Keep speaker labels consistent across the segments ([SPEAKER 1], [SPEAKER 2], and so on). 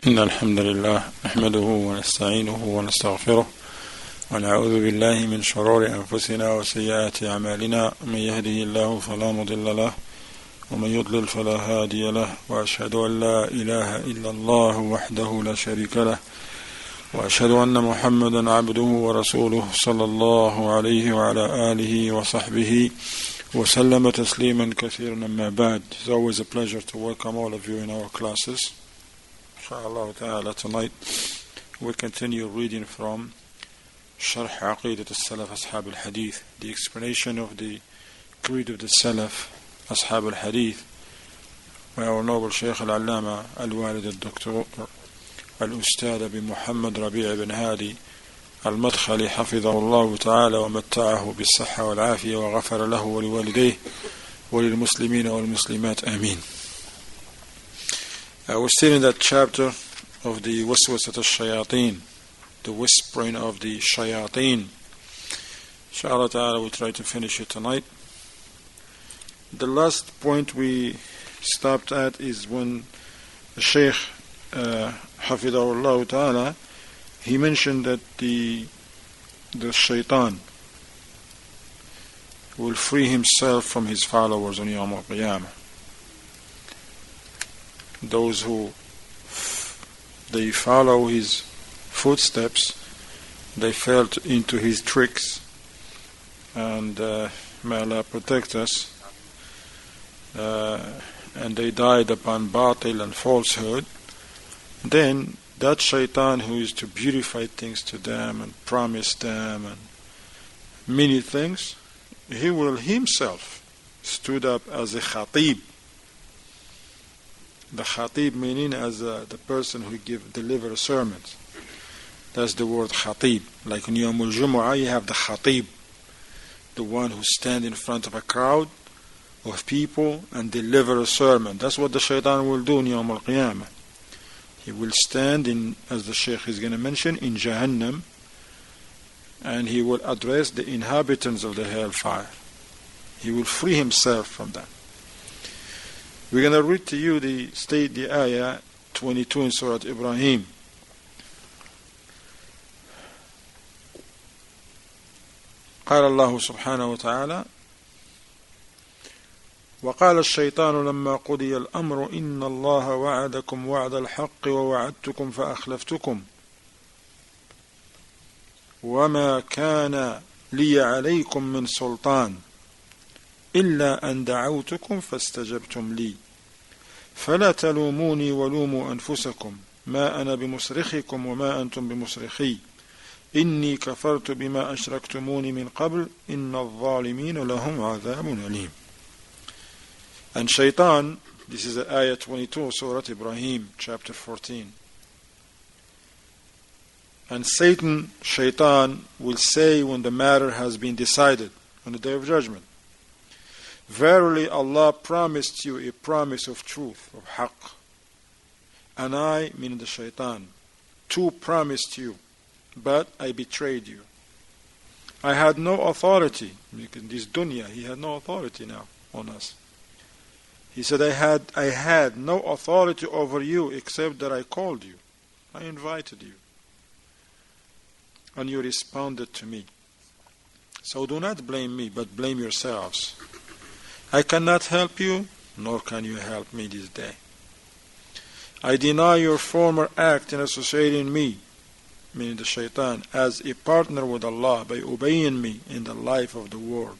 [SPEAKER 1] إن الحمد لله نحمده ونستعينه ونستغفره ونعوذ بالله من شرور أنفسنا وسيئات أعمالنا من يهده الله فلا مضل له ومن يضلل فلا هادي له وأشهد أن لا إله إلا الله وحده لا شريك له وأشهد أن محمدا عبده ورسوله صلى الله عليه وعلى آله وصحبه وسلم تسليما كثيرا. أما بعد, it's always a pleasure to welcome all of you in our classes. Inshallah ta'ala, tonight we continue reading from Sharh Aqeedat al-Salaf Ashab al-Hadith, the explanation of the creed of the Salaf Ashab al-Hadith, by our noble Shaykh al-Allama al-Walid al-Doctor al-Ustad Aboo Muhammad Rabi' ibn Hadi al-Madkhali حفظه الله تعالى ومتعه بالصحة والعافية وغفر له ولوالديه وللمسلمين والمسلمات آمين. We're still in that chapter of the Waswasat al-Shayateen, the whispering of the Shayateen. Inshallah ta'ala, we'll try to finish it tonight. The last point we stopped at is when the Shaykh Hafidahullah ta'ala, he mentioned that the Shaitan will free himself from his followers on Yawm al-Qiyamah. Those who they follow his footsteps, they fell into his tricks, and may Allah protect us, and they died upon batil and falsehood. Then that Shaitan who is to beautify things to them and promise them and many things, he will himself stood up as a khatib. The khatib meaning as the person who deliver sermons. That's the word khatib. Like in Yawm al-Jumu'ah you have the khatib, the one who stands in front of a crowd of people and deliver a sermon. That's what the Shaitan will do in Yawm al-Qiyamah. He will stand in, as the Shaykh is going to mention, in Jahannam, and he will address the inhabitants of the hellfire. He will free himself from them. We're going to read to you the ayah 22 in Surah Ibrahim. قال الله سبحانه وتعالى وقال الشيطان لما قضي الأمر إن الله وعدكم وعد الحق ووعدتكم فأخلفتكم وما كان لي عليكم من سلطان إلا أن دعوتكم فاستجبتم لي فلا تلوموني ولوموا أنفسكم ما أنا بمصرخكم وما أنتم بمصرخي إني كفرت بما أشركتموني من قبل إن الظالمين لهم عذاب أليم. And Shaitan, this is ayah 22, Surah Ibrahim, chapter 14. And Satan, Shaitan, will say when the matter has been decided on the Day of Judgment, verily Allah promised you a promise of truth, of haqq. And I, meaning the Shaitan, too promised you, but I betrayed you. I had no authority. In this dunya, he had no authority now on us. He said, I had no authority over you except that I called you. I invited you. And you responded to me. So do not blame me, but blame yourselves. I cannot help you, nor can you help me this day. I deny your former act in associating me, meaning the Shaitan, as a partner with Allah by obeying me in the life of the world.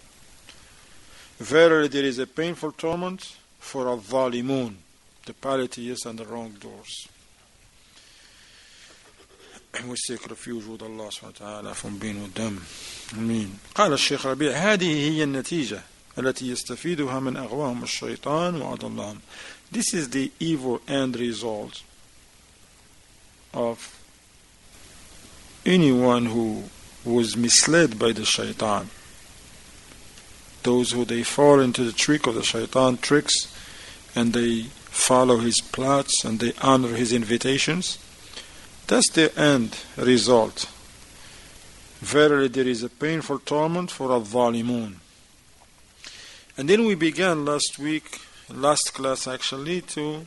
[SPEAKER 1] Verily there is a painful torment for al-Zalimun, the polytheists and the wrongdoers. We seek refuge with Allah subhanahu wa ta'ala from being with them. Ameen. قال الشيخ ربيع هذه هي النتيجة التي يستفيدها من أغواهم الشيطان وأضلهم. This is the evil end result of anyone who was misled by the Shaitan. Those who they fall into the trick of the Shaitan tricks and they follow his plots and they honor his invitations, that's the end result. Verily there is a painful torment for al-Zalimun. And then we began last class actually, to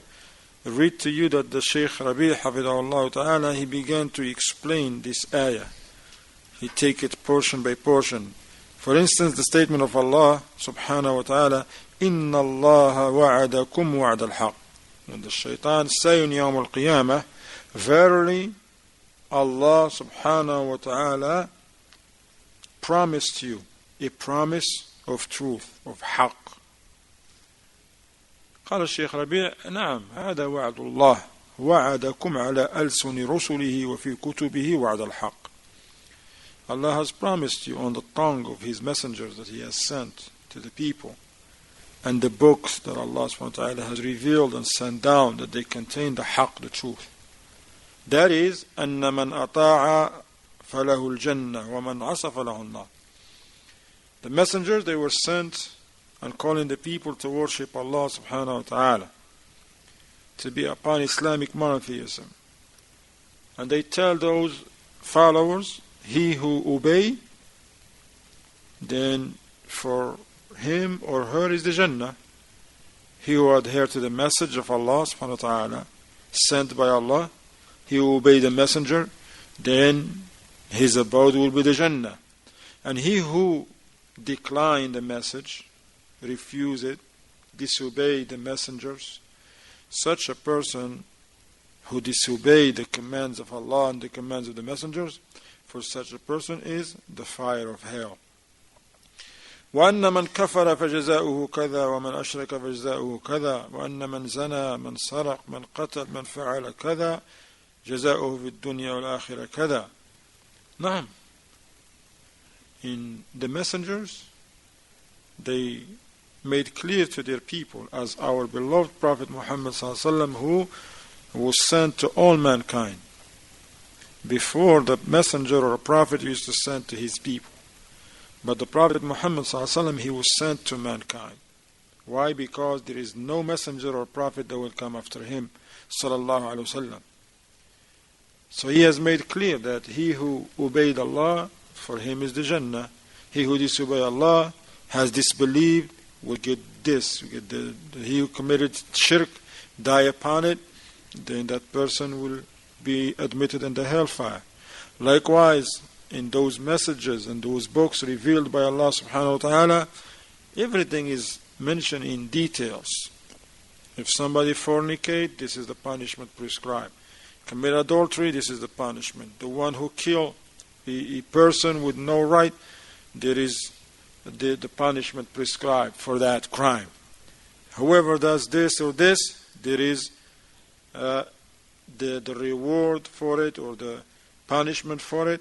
[SPEAKER 1] read to you that the Shaykh Rabi' Hafidahullah Ta'ala, he began to explain this ayah. He take it portion by portion. For instance, the statement of Allah subhanahu wa ta'ala, إِنَّ اللَّهَ وَعَدَكُمْ وَعْدَ الْحَقِّ. When the shaitan say in Yawm al-Qiyamah, verily Allah subhanahu wa ta'ala promised you a promise of truth, of haqq. قال الشيخ ربيع نعم هذا وعد الله وعدكم على ألسن رسله وفي كتبه وعد الحق. Allah has promised you on the tongue of His messengers that He has sent to the people, and the books that Allah subhanahu wa ta'ala has revealed and sent down, that they contain the haqq, the truth. That is, أَنَّ مَنْ أَطَاعَ فَلَهُ الْجَنَّةِ وَمَنْ عَصَى فَلَهُ النَّارِ. The messengers, they were sent and calling the people to worship Allah subhanahu wa ta'ala, to be upon Islamic monotheism. And they tell those followers, he who obey, then for him or her is the Jannah. He who adhere to the message of Allah subhanahu wa ta'ala, sent by Allah, he who obey the messenger, then his abode will be the Jannah. And he who decline the message, refuse it, disobey the messengers, such a person who disobey the commands of Allah and the commands of the messengers, for such a person is the fire of hell. وَأَنَّ مَنْ كَفَرَ فَجَزَاؤُهُ كَذَا وَمَنْ أَشْرَكَ فَجَزَاؤُهُ كَذَا وَأَنَّ مَنْ زَنَى مَنْ سَرَقَ مَنْ قَتَلَ مَنْ فَعَلَ كَذَا جَزَاؤُهُ فِي الدُّنْيَا وَالْآخِرَةِ كَذَا. نعم. In the messengers, they made clear to their people, as our beloved Prophet Muhammad ﷺ, who was sent to all mankind. Before, the messenger or a prophet used to send to his people, but the Prophet Muhammad ﷺ, he was sent to mankind. Why? Because there is no messenger or prophet that will come after him sallallahu alaihi wasallam. So he has made clear that he who obeyed Allah, for him is the Jannah. He who disobeyed Allah, has disbelieved, will get this. Will get he who committed shirk, die upon it, then that person will be admitted in the hellfire. Likewise, in those messages and those books revealed by Allah subhanahu wa ta'ala, everything is mentioned in details. If somebody fornicate, this is the punishment prescribed. Commit adultery, this is the punishment. The one who kill a person with no right, there is the punishment prescribed for that crime. Whoever does this or this, there is the reward for it or the punishment for it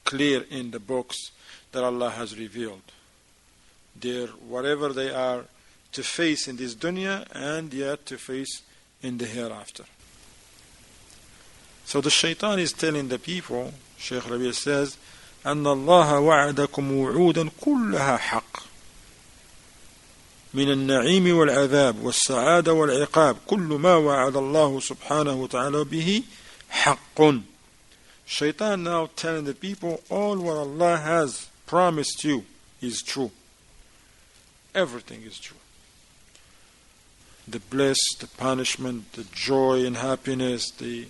[SPEAKER 1] clear in the books that Allah has revealed. They're whatever they are to face in this dunya and yet to face in the hereafter. So the shaitan is telling the people, Shaykh Rabi' says, أن الله وعدكم وعودا كلها حق من النعيم والعذاب والسعادة والعقاب كل ما وعد الله سبحانه وتعالى به حق. Shaitan now telling the people, all what Allah has promised you is true. Everything is true. The bliss, the punishment, the joy and happiness, the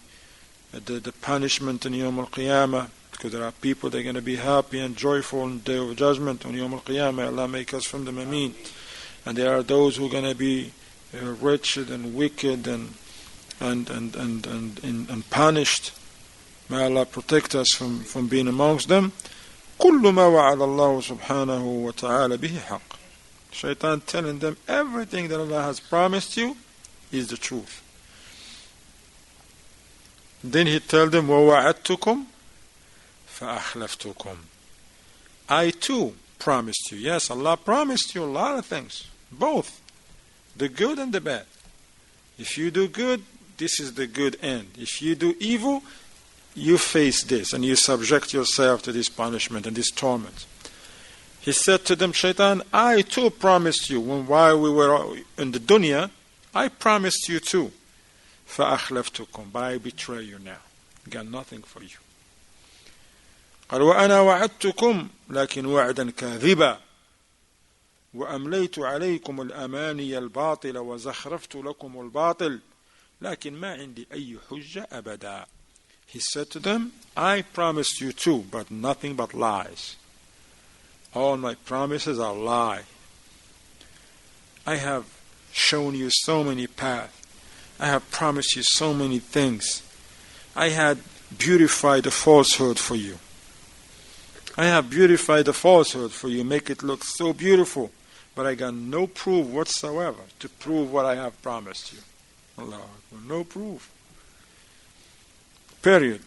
[SPEAKER 1] punishment in Yawm al-Qiyamah, because there are people that are going to be happy and joyful on the Day of Judgment on Yawm al-Qiyamah. Allah make us from them, Ameen. And there are those who are going to be wretched and wicked and punished. May Allah protect us from being amongst them. كل ما وعد الله سبحانه وتعالى به حق. Shaitan telling them everything that Allah has promised you is the truth. Then he tell them وَوَعَدْتُكُمْ فَأَخْلَفْتُكُمْ. I too promised you. Yes, Allah promised you a lot of things, both the good and the bad. If you do good, this is the good end. If you do evil, you face this and you subject yourself to this punishment and this torment. He said to them, Shaitan, I too promised you while we were in the dunya, I promised you too. فَأَخْلَفْتُكُمْ. But I betray you now. Got nothing for you. قال وَأَنَا وَعَدْتُكُمْ لَكِنْ وَعْدًا كَاذِبًا وأمليت عليكم الأماني الباطل وزخرفت لكم الباطل لكن ما عندي أي حجة أبدا. He said to them, I promised you too, but nothing but lies. All my promises are lie. I have shown you so many paths. I have promised you so many things. I had beautified the falsehood for you. I have beautified the falsehood for you, make it look so beautiful. But I got no proof whatsoever to prove what I have promised you. Allah Akbar, no proof. Period.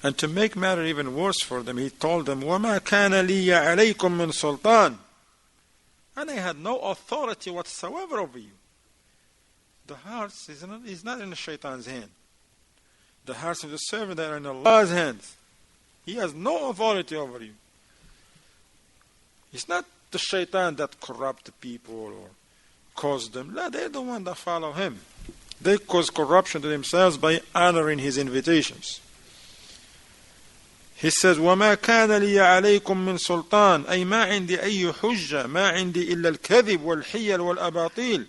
[SPEAKER 1] And to make matter even worse for them, he told them, وَمَا كَانَ لِيَ عَلَيْكُمْ مِنْ سُلْطَانٍ. And I had no authority whatsoever over you. The hearts is not in the shaitan's hand. The hearts of the servant are in Allah's hands. He has no authority over you. It's not the shaitan that corrupt the people or cause them. No, they're the one that follow him. They cause corruption to themselves by honoring his invitations. He says, وَمَا كَانَ لِيَ عَلَيْكُمْ مِنْ سُلْطَانٍ أي ما عندي أي حجة ما عندي إلا الكذب والحيل والأباطيل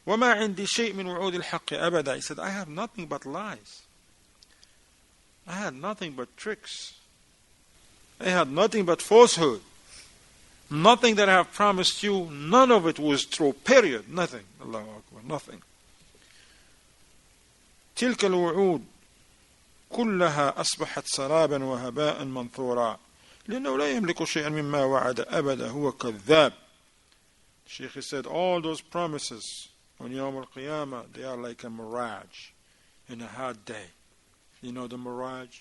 [SPEAKER 1] وما عندي شيء من وعود الحق أبدا. He said, I have nothing but lies. I had nothing but tricks. I had nothing but falsehood. Nothing that I have promised you, none of it was true, period. Nothing. Allahu Akbar, nothing. تلك الوعود كلها أصبحت سرابا وهباء منثورا لأنه لا يملك شيئا مما وعد أبدا هو كذاب. Sheikh said all those promises on Yawm al-Qiyamah, they are like a mirage in a hot day. You know the mirage?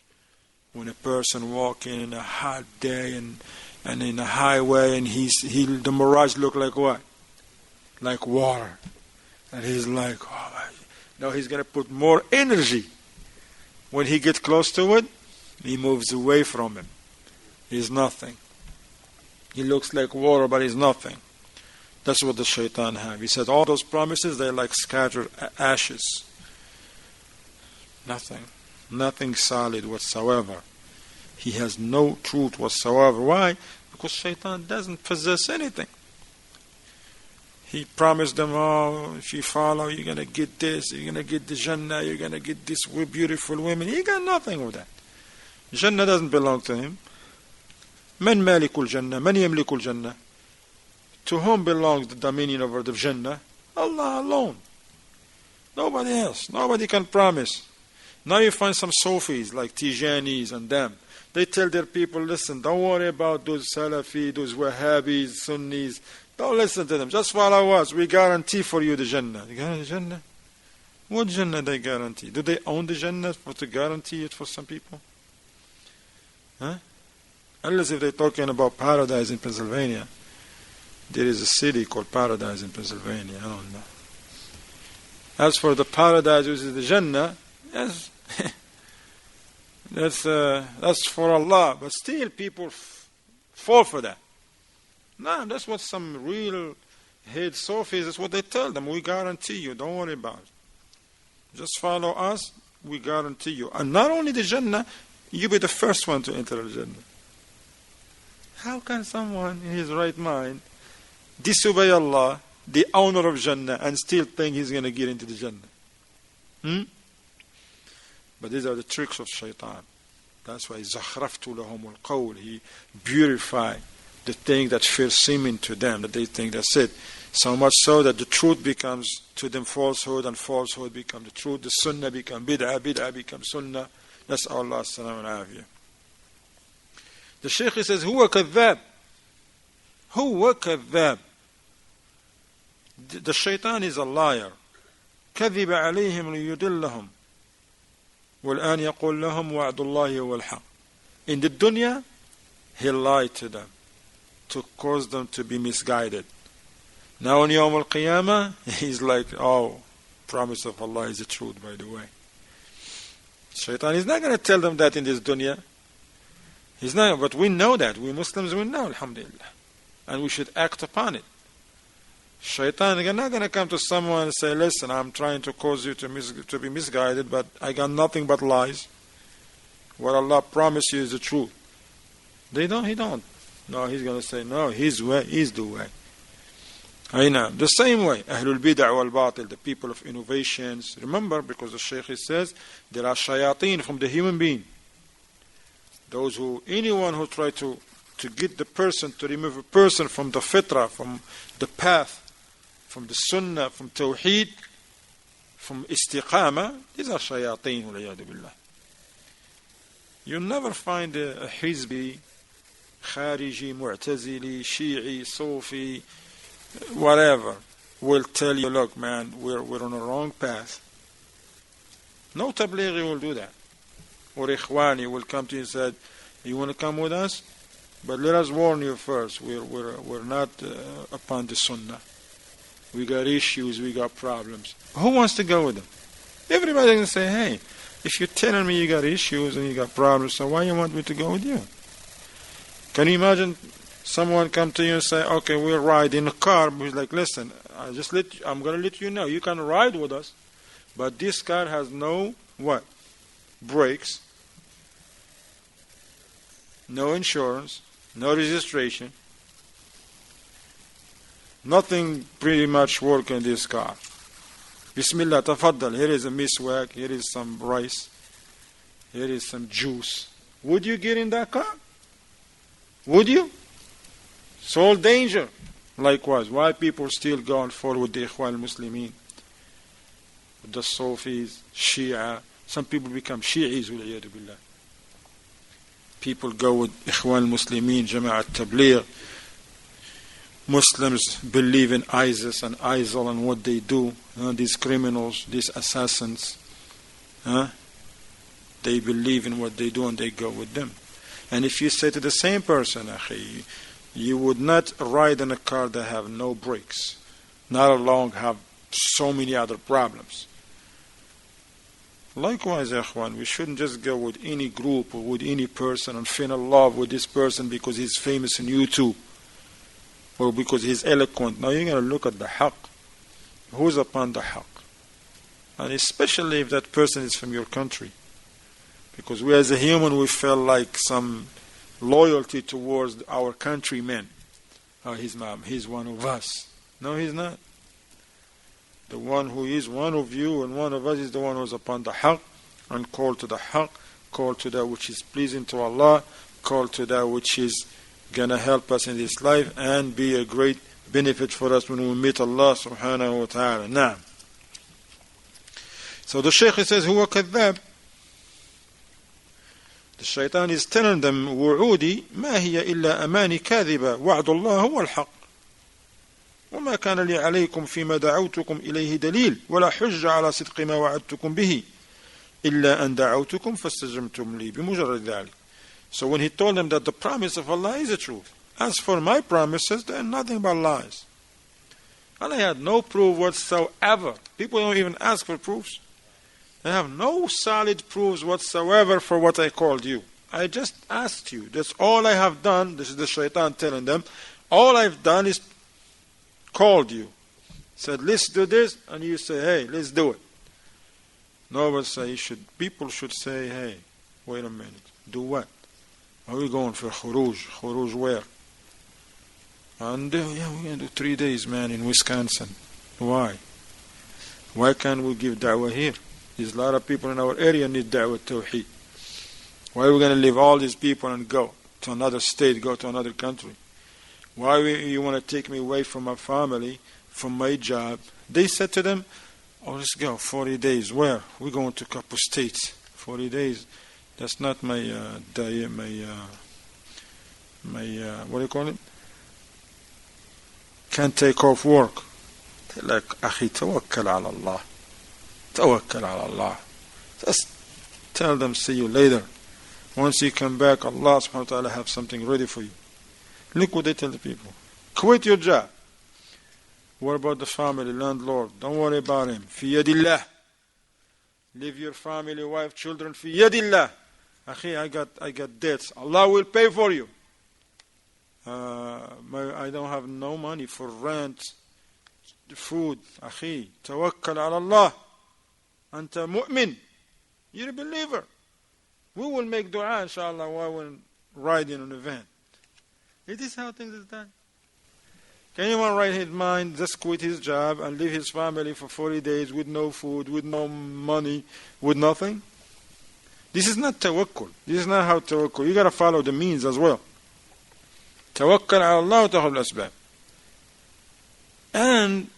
[SPEAKER 1] When a person walking in a hot day and in a highway and the mirage look like what? Like water. And he's like, oh my. Now he's going to put more energy. When he gets close to it, he moves away from him. He's nothing. He looks like water, but he's nothing. That's what the shaitan have. He said all those promises, they're like scattered ashes. Nothing. Nothing solid whatsoever. He has no truth whatsoever. Why? Because shaitan doesn't possess anything. He promised them, oh, if you follow, you're going to get this, you're going to get the Jannah, you're going to get this beautiful women. He got nothing with that. Jannah doesn't belong to him. Man malikul Jannah, man yamlikul Jannah. To whom belongs the dominion over the Jannah? Allah alone. Nobody else. Nobody can promise. Now you find some Sufis like Tijanis and them. They tell their people, listen, don't worry about those Salafi, those Wahhabis, Sunnis. Don't listen to them. Just follow us. We guarantee for you the Jannah. You guarantee Jannah? What Jannah they guarantee? Do they own the Jannah to guarantee it for some people? Huh? Unless if they're talking about paradise in Pennsylvania. There is a city called Paradise in Pennsylvania. I don't know. As for the paradise, which is the Jannah, yes, that's for Allah. But still, people fall for that. No, that's what some real head Sufis, that's what they tell them. We guarantee you, don't worry about it. Just follow us, we guarantee you. And not only the Jannah, you'll be the first one to enter the Jannah. How can someone in his right mind disobey Allah, the owner of Jannah, and still think he's going to get into the Jannah? But these are the tricks of shaitan. That's why زَخْرَفْتُ لَهُمُ الْقَوْلِ. He beautified the thing that feels seeming to them, that they think that's it. So much so that the truth becomes to them falsehood, and falsehood becomes the truth. The sunnah becomes bid'ah, bid'ah becomes sunnah. That's Allah salam and afiyah. The Shaykh says, huwa kadhab. Huwa kadhab. The shaitan is a liar. كذب عليهم ليضلهم والآن يقول لهم وعد الله هو الحق. In the dunya, he lied to them to cause them to be misguided. Now on Yawm al-Qiyamah, he's like, oh, promise of Allah is the truth, by the way. Shaitan is not going to tell them that in this dunya. He's not, but we know that. We Muslims, we know, alhamdulillah. And we should act upon it. Shaitan is not going to come to someone and say, listen, I'm trying to cause you to be misguided, but I got nothing but lies. What Allah promised you is the truth. He don't. No, he's going to say, no, his way is the way. The same way, Ahlul Bid'ah wal Batil, the people of innovations. Remember, because the Shaykh says, there are Shayateen from the human being. Anyone who try to get the person, to remove a person from the fitrah, from the path, from the sunnah, from tawheed, from istiqamah, these are Shayateen, waliyadu billah. You'll never find a Hizbi, Khariji, Mu'tazili, Shi'i, Sufi, whatever, will tell you, look man, we're on a wrong path. No tablighi will do that. Or Ikhwani will come to you and say, you want to come with us? But let us warn you first, we're not upon the sunnah. We got issues, we got problems. Who wants to go with them? Everybody's going to say, hey, if you're telling me you got issues and you got problems, so why you want me to go with you? Can you imagine someone come to you and say, okay, we'll ride in a car. He's like, listen, I'm going to let you know, you can ride with us, but this car has no, what? Brakes, no insurance, no registration, nothing pretty much work in this car. Bismillah, tafaddal, here is a miswak, here is some rice, here is some juice. Would you get in that car? Would you? It's all danger. Likewise, why people still go and fall with the Ikhwan al-Muslimin, with the Sufis, Shia. Some people become Shi'is, waliyadu billah. People go with Ikhwan al-Muslimin, Jama'at Tabligh. Muslims believe in ISIS and ISIL and what they do. These criminals, these assassins, they believe in what they do and they go with them. And if you say to the same person, akhi, you would not ride in a car that have no brakes, not alone have so many other problems. Likewise, ikhwan, we shouldn't just go with any group or with any person and fall in love with this person because he's famous on YouTube or because he's eloquent. Now you're going to look at the haqq. Who's upon the haqq? And especially if that person is from your country. Because we as a human, we feel like some loyalty towards our countrymen. Oh, he's one of us. No, he's not. The one who is one of you and one of us is the one who is upon the haqq and called to the haqq, called to that which is pleasing to Allah, called to that which is going to help us in this life and be a great benefit for us when we meet Allah subhanahu wa ta'ala. Now, so the Shaykh says, huwa kadhab. The Shaitan is telling them, وعودي ما هي إلا أماني كاذبة وعد الله هو الحق وما كان لي عليكم فيما دعوتكم إليه دليل ولا حج على صدق ما وعدتكم به إلا أن دعوتكم فاستجبتم لي بمجرد ذلك. So when he told them that the promise of Allah is the truth, as for my promises, they are nothing but lies. And I had no proof whatsoever. People don't even ask for proofs. I have no solid proofs whatsoever for what I called you. I just asked you. That's all I have done. This is the Shaitan telling them. All I've done is called you. Said, let's do this. And you say, hey, let's do it. Nobody say, people should say, hey, wait a minute. Do what? Are we going for khuruj? Khuruj where? And we're going to do 3 days, man, in Wisconsin. Why? Why can't we give da'wah here? There's a lot of people in our area need da'wah tawheed. Why are we going to leave all these people and go to another state, go to another country? Why you want to take me away from my family, from my job? They said to them, oh, let's go, 40 days. Where? We're going to a couple states. 40 days. That's not my what do you call it? Can't take off work. They're like, akhi, tawakkal ala Allah. Tawakkal ala Allah. Just tell them, see you later. Once you come back, Allah subhanahu wa ta'ala have something ready for you. Look what they tell the people. Quit your job. What about the family, landlord? Don't worry about him. Fi yadillah. Leave your family, wife, children. Fi yadillah. Akhi, I got debts. Allah will pay for you. I don't have no money for rent, food. Akhi, tawakkal ala Allah. Anta mu'min. You're a believer. We will make dua, inshallah, while we're riding on a van. It is how things is done. Can anyone right his mind just quit his job and leave his family for 40 days with no food, with no money, with nothing? This is not tawakkul. This is not how tawakkul. You got to follow the means as well. Tawakkal ala Allah wa takhul asbab. And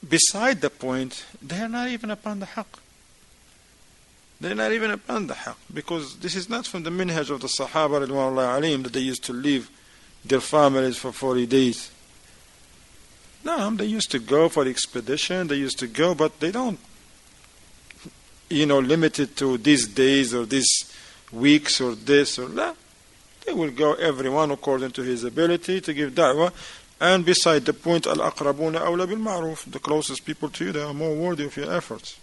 [SPEAKER 1] beside the point, they are not even upon the haqq. They're not even upon the haqq, because this is not from the minhaj of the Sahaba ridwanullahi alayhim that they used to leave their families for 40 days. No, they used to go for the expedition, they used to go, but they don't, limit it to these days or these weeks or this or that. They will go, everyone according to his ability to give da'wah. And beside the point, al-aqrabuna awla bil ma'ruf, the closest people to you, they are more worthy of your efforts.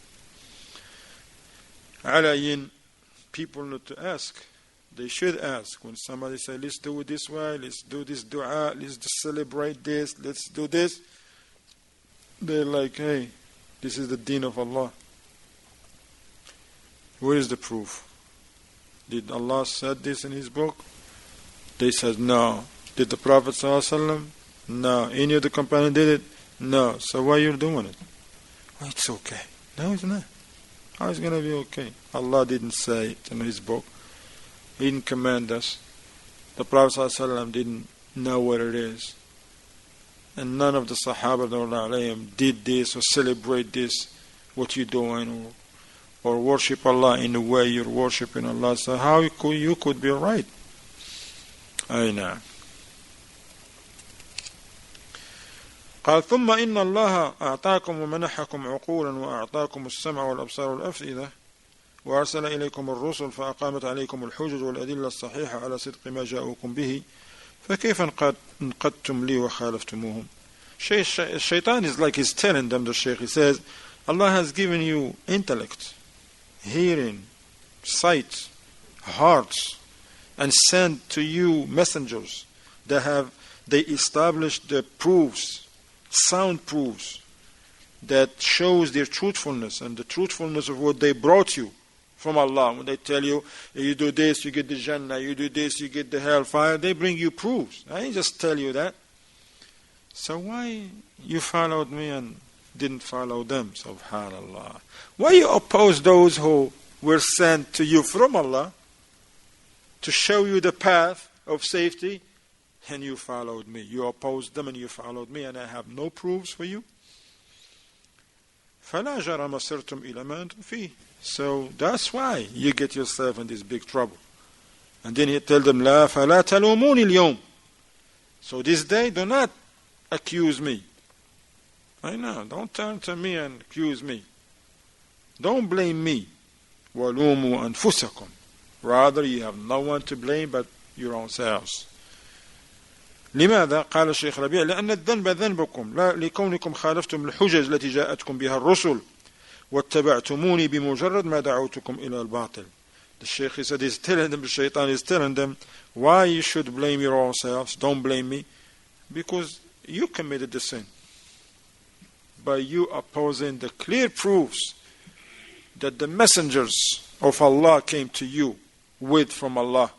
[SPEAKER 1] Alayin, people need to ask. They should ask. When somebody says, let's do it this way, let's do this dua, let's celebrate this, let's do this, they're like, hey, this is the deen of Allah. Where is the proof? Did Allah said this in His book? They said no. Did the Prophet ﷺ? No. Any of the companions did it? No. So why are you doing it? Well, it's okay. No, it's not. How is it going to be okay? Allah didn't say it in His book. He didn't command us. The Prophet ﷺ didn't know what it is. And none of the Sahaba did this or celebrate this, what you're doing, or worship Allah in the way you're worshiping Allah. So how you could be right? I know. قال ثم إن الله أعطاكم ومنحكم عقولا وأعطاكم السمع والأبصار والأفئدة وأرسل إليكم الرسل فأقامت عليكم الحجج والأدلة الصحيحة على صدق ما جاءوكم به فكيف انقدتم لي وخالفتموهم. Shaitan is like he's telling them, the Shaykh, he says, Allah has given you intellect, hearing, sight, hearts, and sent to you messengers they established the proofs, sound proofs that shows their truthfulness and the truthfulness of what they brought you from Allah. When they tell you, you do this, you get the Jannah, you do this, you get the hellfire, they bring you proofs. I didn't just tell you that. So why you followed me and didn't follow them? Subhanallah. Why you oppose those who were sent to you from Allah to show you the path of safety, and you followed me? You opposed them and you followed me, and I have no proofs for you. فَلَا جَرَمَ صِرْتُمْ إِلَى مَا أَنْتُمْ فِيهِ. So that's why you get yourself in this big trouble. And then he told them, لَا فَلَا تَلُومُونِ الْيَوْمِ. So this day, do not accuse me. I know, don't turn to me and accuse me. Don't blame me. وَلُومُوا أَنفُسَكُمْ. Rather, you have no one to blame but your own selves. لماذا؟ قال الشيخ ربيع لأن الذنب ذنبكم لا لكونكم خالفتم الحجج التي جاءتكم بها الرسل واتبعتموني بمجرد ما دعوتكم إلى الباطل. The Shaykh, he said, he's telling them, the Shaitan is telling them, why you should blame your own selves, don't blame me, because you committed the sin by you opposing the clear proofs that the messengers of Allah came to you with from Allah,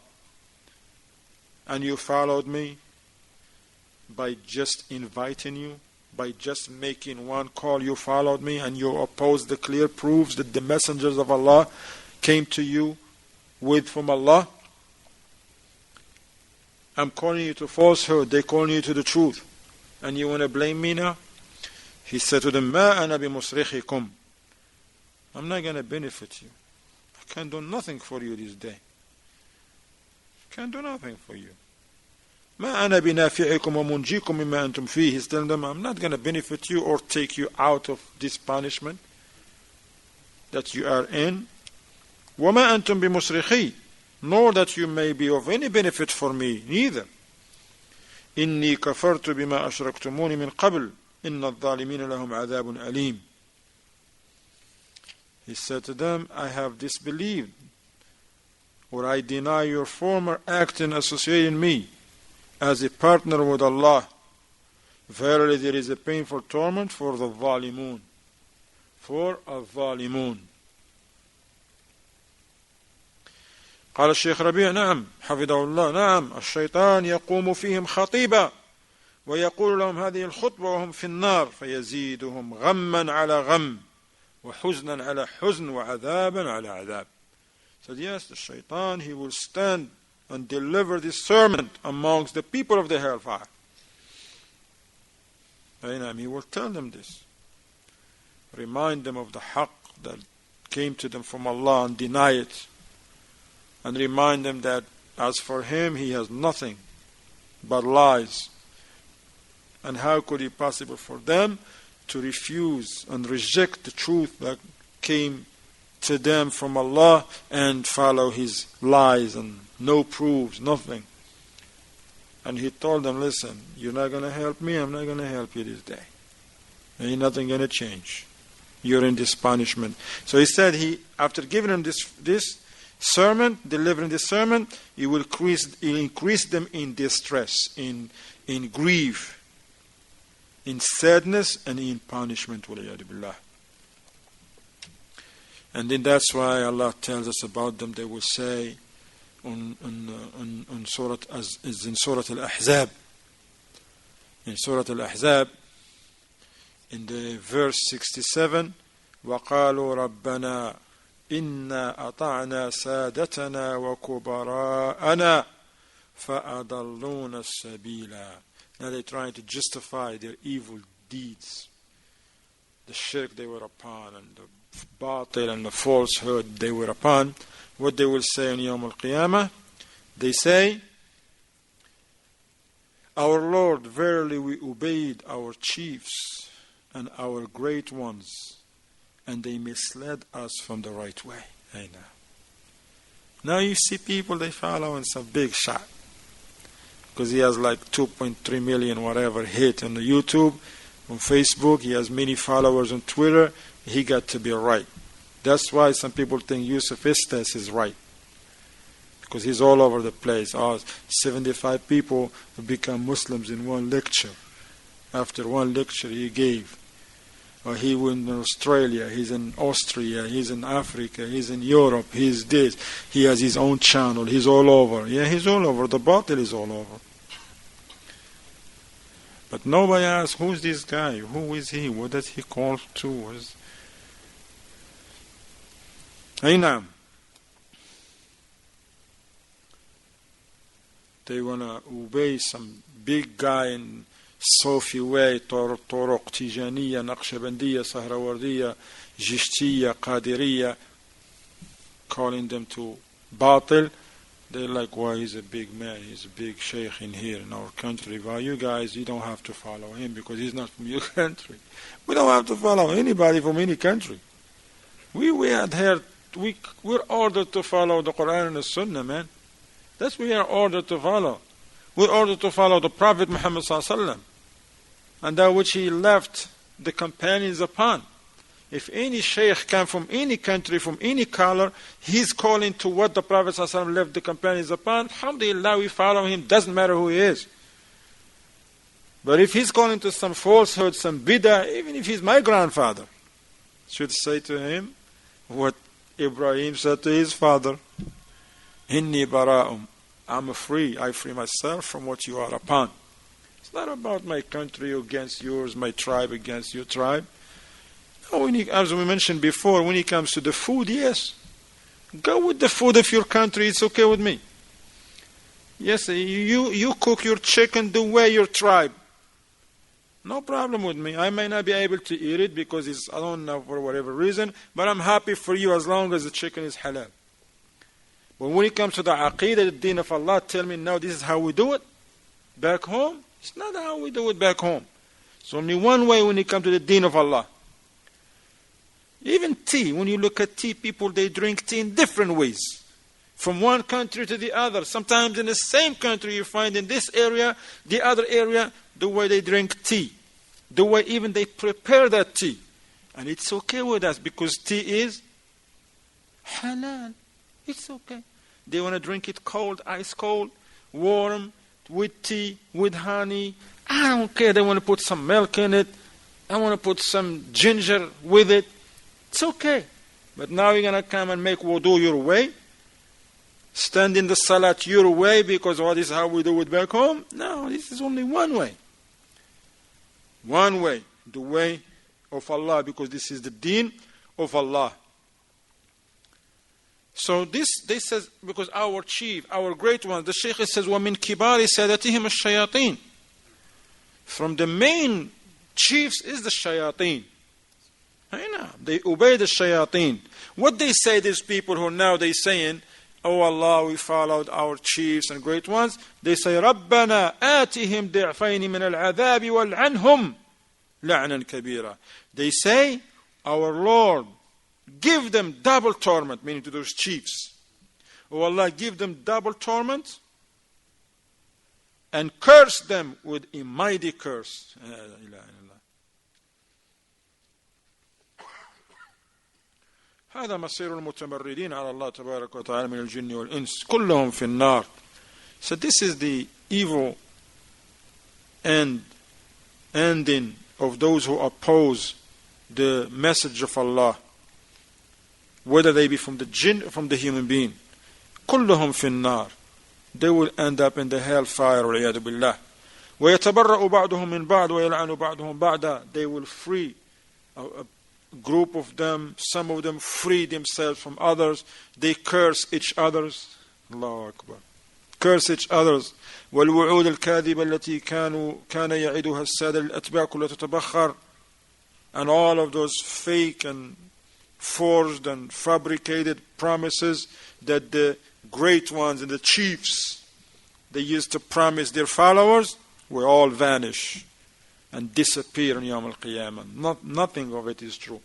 [SPEAKER 1] and you followed me by just inviting you, by just making one call. You followed me and you opposed the clear proofs that the messengers of Allah came to you with from Allah. I'm calling you to falsehood, they're calling you to the truth, and you want to blame me now? He said to them, مَا أَنَا بِمُصْرِخِكُمْ. I'm not going to benefit you. I can't do nothing for you this day. Can't do nothing for you. مَا أَنَا بِنَافِعِكُمْ وَمُنْجِيكُمْ مِمَّا أَنْتُمْ فِيهِ. He's telling them, I'm not going to benefit you or take you out of this punishment that you are in. وَمَا أَنْتُمْ بِمُصْرِخِي. Nor that you may be of any benefit for me, neither. إِنِّي كَفَرْتُ بِمَا أَشْرَكْتُمُونِ مِنْ قَبْلِ إِنَّ الظَّالِمِينَ لَهُمْ عَذَابٌ أَلِيمٌ. He said to them, I have disbelieved, or I deny your former act in associating me as a partner with Allah. Verily there is a painful torment for the Zalimun. For al-Zalimun. قال الشيخ ربيع نعم حفظه الله نعم الشيطان يقوم فيهم خطيبا ويقول لهم هذه الخطبة وهم في النار فيزيدهم غما على غم وحزنا على حزن وعذابا على عذاب. So yes, the shaitan, he will stand and deliver this sermon amongst the people of the hellfire. And he will tell them this. Remind them of the haqq that came to them from Allah and deny it. And remind them that as for him, he has nothing but lies. And how could it be possible for them to refuse and reject the truth that came to them from Allah and follow his lies and no proofs, nothing. And he told them, listen, you're not going to help me, I'm not going to help you this day. Ain't nothing going to change. You're in this punishment. So he said, after giving them this sermon, delivering this sermon, he will increase them in distress, in grief, in sadness, and in punishment. And then that's why Allah tells us about them. They will say on Surah, as is in Surah al-Ahzab. In Surah al-Ahzab, in the verse 67, وَقَالُوا رَبَّنَا إِنَّا أَطَعْنَا سَادَتَنَا وَكُبَرَاءَنَا فَأَضَلُّونَ السَّبِيلَ. Now they're trying to justify their evil deeds, the shirk they were upon, and the batil and the falsehood they were upon. What they will say on Yawm al-Qiyamah, they say, our Lord, verily we obeyed our chiefs and our great ones, and they misled us from the right way. Now you see people, they following some big shot, because he has like 2.3 million whatever hit on the YouTube, on Facebook, he has many followers on Twitter. He got to be right. That's why some people think Yusuf Estes is right, because he's all over the place. 75 people become Muslims in one lecture. After one lecture he gave. Or he went in Australia, he's in Austria, he's in Africa, he's in Europe, he's this. He has his own channel, he's all over. Yeah, he's all over. The batil is all over. But nobody asks, who's this guy? Who is he? What does he call to? Ainam. They want to obey some big guy in Sofi way, Turuq Tijaniya, Naqshbandiyya, Sahrawardiyya, Jishtiyya, Qadiriyya, calling them to batil. They're like, why he's a big man, he's a big sheikh in here in our country. Why you guys, you don't have to follow him because he's not from your country. We don't have to follow anybody from any country. We're ordered to follow the Quran and the Sunnah, man. That's what we are ordered to follow. We're ordered to follow the Prophet Muhammad sallallahu alaihi wasallam, and that which he left the companions upon. If any sheikh comes from any country, from any color, he's calling to what the Prophet sallallahu alaihi wasallam left the companions upon. Alhamdulillah, we follow him. Doesn't matter who he is. But if he's calling to some falsehood, some bid'ah, even if he's my grandfather, should say to him what Ibrahim said to his father, Inni bara'um, I'm free, I free myself from what you are upon. It's not about my country against yours, my tribe against your tribe. No, as we mentioned before, when it comes to the food, yes, go with the food of your country, it's okay with me. Yes, you cook your chicken the way your tribe. No problem with me. I may not be able to eat it because I don't know for whatever reason, but I'm happy for you as long as the chicken is halal. But when it comes to the Aqeedat, the deen of Allah, tell me now this is how we do it back home. It's not how we do it back home. It's only one way when it comes to the deen of Allah. Even tea, when you look at tea, people, they drink tea in different ways. From one country to the other. Sometimes in the same country you find in this area, the other area, the way they drink tea. The way even they prepare that tea. And it's okay with us because tea is halal. It's okay. They want to drink it cold, ice cold, warm, with tea, with honey. I don't care. They want to put some milk in it. I want to put some ginger with it. It's okay. But now you're going to come and make wudu your way? stand in the salat your way because what is how we do it back home. No, this is only one way. One way, the way of Allah, because this is the deen of Allah. So this says, because our chief, our great one, the Shaykh says, وَمِن كِبَارِ سَادَتِهِمْ الشَّيَاطِينَ. From the main chiefs is the shayateen. They obey the shayateen. What they say, these people who now they saying, oh Allah, we followed our chiefs and great ones. They say, رَبَّنَا آتِهِمْ ضِعْفَيْنِ مِنَ الْعَذَابِ وَالْعَنْهُمْ لَعْنًا كَبِيرًا. They say, our Lord, give them double torment, meaning to those chiefs. Oh Allah, give them double torment and curse them with a mighty curse. هذا مصير المتمردين على الله تبارك وتعالى من الجن والإنس كلهم في النار. So this is the evil ending of those who oppose the message of Allah, whether they be from the jinn or from the human being. كلهم في النار. They will end up in the hellfire والعياذ بالله. ويتبرأ بعضهم من بعض ويلعن بعضهم بعضا. They will free a group of them, some of them free themselves from others. They curse each others. Allahu Akbar. Curse each others. والوعود الكاذبة التي كان يعدها السادة للأتباع كلها تتبخر. And all of those fake and forged and fabricated promises that the great ones and the chiefs they used to promise their followers will all vanish and disappear in Yawm al-Qiyamah. Nothing of it is true.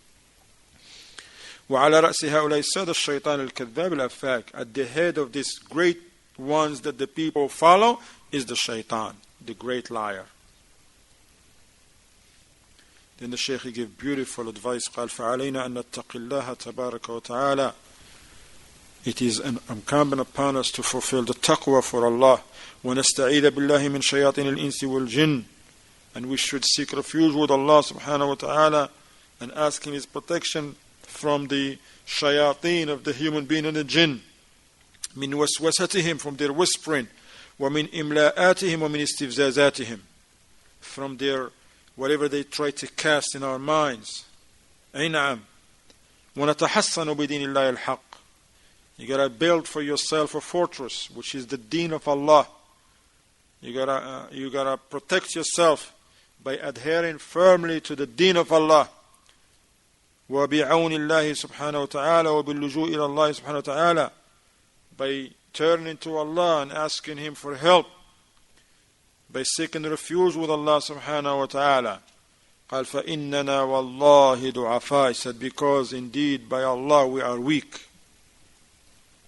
[SPEAKER 1] وعلى رأس هؤلاء السادة الشيطان الكذاب الأفاك. At the head of these great ones that the people follow is the shaitan, the great liar. Then the Shaykh gave beautiful advice. قال فعلينا أن نتقي الله تبارك وتعالى. It is incumbent upon us to fulfill the taqwa for Allah. ونستعيذ بالله من شياطين الإنس والجن. And we should seek refuge with Allah subhanahu wa ta'ala and ask Him His protection from the shayateen of the human being and the jinn. من وسوستهم, from their whispering. ومن إملاءاتهم ومن استفزازاتهم, from their whatever they try to cast in our minds. أي نعم. ونتحصن بدين الله الحق. You gotta build for yourself a fortress, which is the deen of Allah. You gotta protect yourself by adhering firmly to the deen of Allah. وبعون الله سبحانه وتعالى وباللجوء إلى الله سبحانه وتعالى, by turning to Allah and asking Him for help, by seeking refuge with Allah subhanahu wa ta'ala. قال فإننا والله ضعفاء. He said, because indeed by Allah we are weak.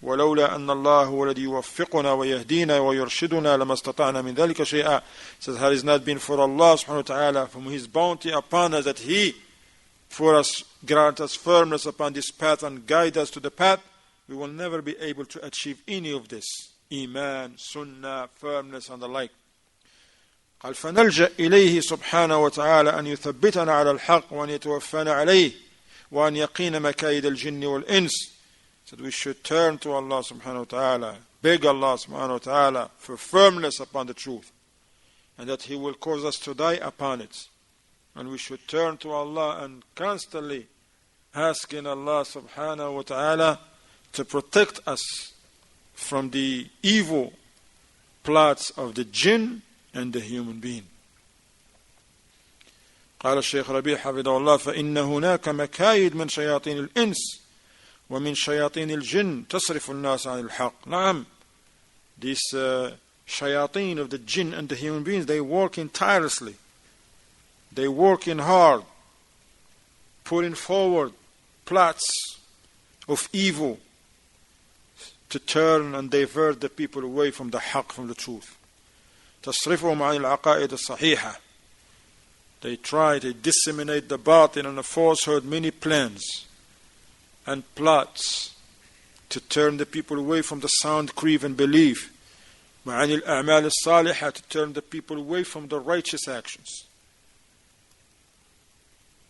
[SPEAKER 1] ولولا أن الله هو الذي يوفقنا ويهدينا ويرشدنا لما استطعنا من ذلك شيئا. Says, had it not been for Allah subhanahu wa ta'ala, from His bounty upon us, that He for us grant us firmness upon this path and guide us to the path, we will never be able to achieve any of this. Iman, sunnah, firmness and the like. قال فنلجأ إليه سبحانه وتعالى أن يثبتنا على الحق وأن يتوفانا عليه وأن يقين مكايد الجن والإنس. So we should turn to Allah subhanahu wa ta'ala, beg Allah subhanahu wa ta'ala for firmness upon the truth, and that He will cause us to die upon it. And we should turn to Allah and constantly asking Allah subhanahu wa ta'ala to protect us from the evil plots of the jinn and the human being. قال الشيخ ربيع حفظه الله فإن هناك مكايد من شياطين الإنس ومن شياطين الجن تصرف الناس عن الحق. نعم, these shayateen of the jinn and the human beings, they working tirelessly, they working hard, putting forward plots of evil to turn and divert the people away from the haqq, from the truth. تصرفهم عن العقائد الصحيحة. They try to disseminate the batil and the falsehood, many plans and plots to turn the people away from the sound creed and belief. وعن الأعمال الصالحة, to turn the people away from the righteous actions.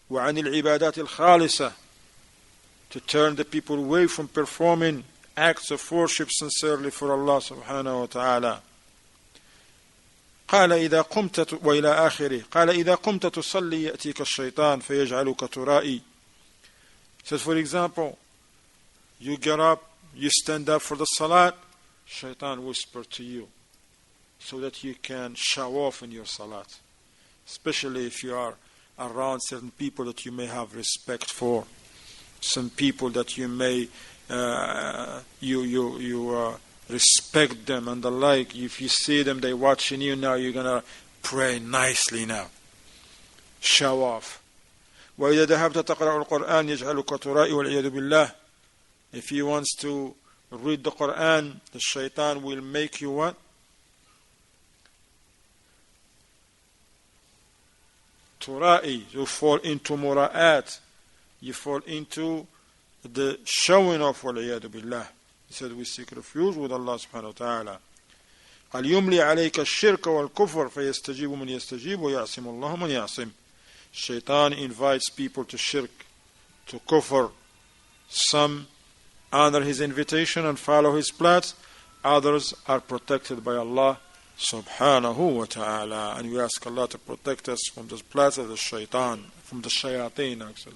[SPEAKER 1] وعن العبادات الخالصة, to turn the people away from performing acts of worship sincerely for Allah subhanahu wa ta'ala. قال إذا قمت وإلى آخره قال إذا قمت تصلي يأتيك الشيطان فيجعلك ترائي. Says, for example, you get up, you stand up for the salat, shaitan whisper to you so that you can show off in your salat, especially if you are around certain people that you may have respect for, some people that you may respect them and the like. If you see them, they watching you, now you're gonna pray nicely now, show off. وإذا ذهبت تقرأ القرآن يجعلك ترائي والعياذ بالله. If he wants to read the Quran, the shaitan will make you what? Tura'i. You fall into mura'at. You fall into the showing off, والعياذ بالله. He said, we seek refuge with Allah subhanahu wa ta'ala. قال يملي عليك الشرك والكفر فيستجيب من يستجيب ويعصم الله من يعصم. Shaitan invites people to shirk, to kufr. Some honor his invitation and follow his plans. Others are protected by Allah subhanahu wa ta'ala. And we ask Allah to protect us from the plans of the shaitan, from the shayateen actually.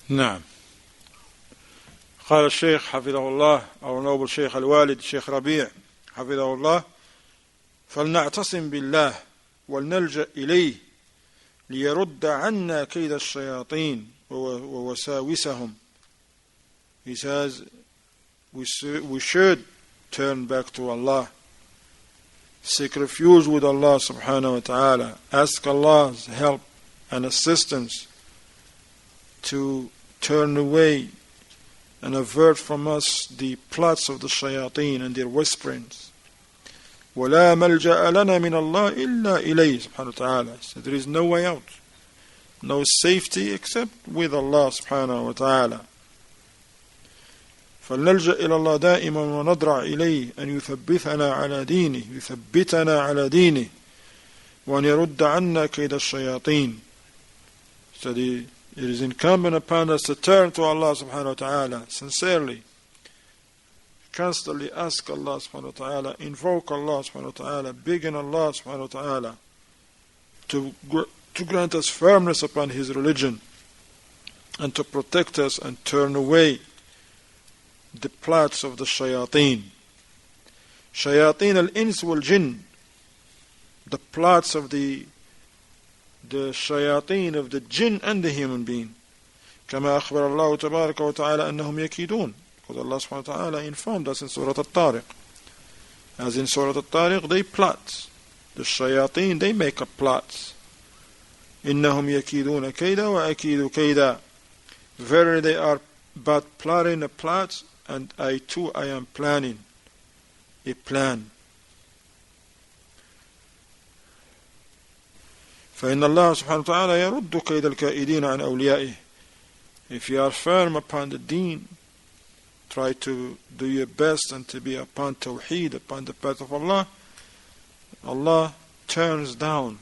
[SPEAKER 1] نعم. قال الشيخ حفظه الله, our noble Shaykh الوالد Shaykh ربيع حفظه الله, فلنعتصم بالله ولنلجأ إليه ليرد عنا كيد الشياطين ووساوسهم. He says we should turn back to Allah, seek refuge with Allah subhanahu wa ta'ala, ask Allah's help and assistance to turn away and avert from us the plots of the shayateen and their whisperings. وَلَا مَلْجَأَ لَنَا مِنَ اللَّهِ إِلَّا إِلَيْهِ subhanahu wa ta'ala. So there is no way out, no safety except with Allah subhanahu wa ta'ala. فلنلجأ إلى الله دائما ونضرع إليه أن يثبتنا على على دينه وأن يرد عنا كيد الشياطين. So it is incumbent upon us to turn to Allah subhanahu wa ta'ala sincerely, constantly ask Allah subhanahu wa ta'ala, invoke Allah subhanahu wa ta'ala, beg in Allah subhanahu wa ta'ala to grant us firmness upon His religion and to protect us and turn away the plots of the shayateen. Shayateen al-ins wal-jinn, the plots of the shayateen of the jinn and the human being. كما أخبر الله تبارك وتعالى أنهم يكيدون. Because Allah subhanahu wa ta'ala informed us in Surah al-Tariq. As in Surah al-Tariq, they plot. The shayateen, they make up plots. إنهم يكيدون كيدا وأكيد كيدا. Verily they are but plotting a plot, and I too I am planning a plan. فإن الله سبحانه وتعالى يرد كيد الكائدين عن أوليائه. If you are firm upon the deen, try to do your best and to be upon tawheed, upon the path of Allah, Allah turns down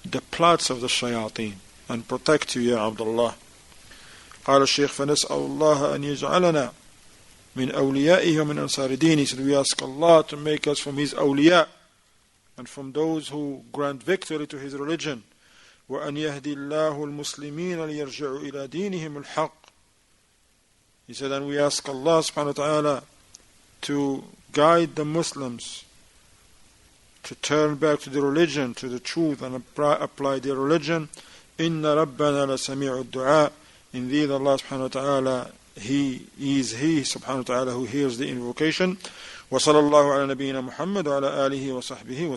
[SPEAKER 1] the plots of the shayateen and protect you, Ya Abdullah. قال الشيخ فنسأل الله أن يجعلنا من أوليائه ومن أنصار دينه. So we ask Allah to make us from His awliya and from those who grant victory to His religion. وأن يهدي الله المسلمين ليرجعوا إلى دينهم الحق. He said, and we ask Allah subhanahu wa ta'ala to guide the Muslims to turn back to the religion, to the truth, and apply their religion. إن ربنا لسميع الدعاء. Indeed, Allah subhanahu wa ta'ala, He subhanahu wa ta'ala who hears the invocation. وصلى الله على نبينا محمد وعلى آله وصحبه